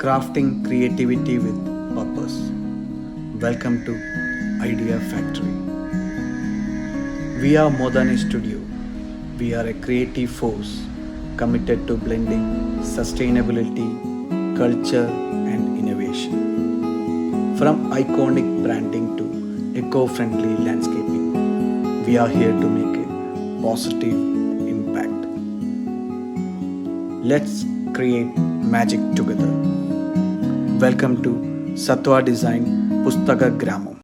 crafting creativity with purpose. Welcome to Idea Factory. We are more than a studio, we are a creative force committed to blending sustainability, culture, and innovation. From iconic branding to eco friendly landscaping, we are here to make a positive impact. Let's create magic together. Welcome to Satva Design Pustaka Gramam.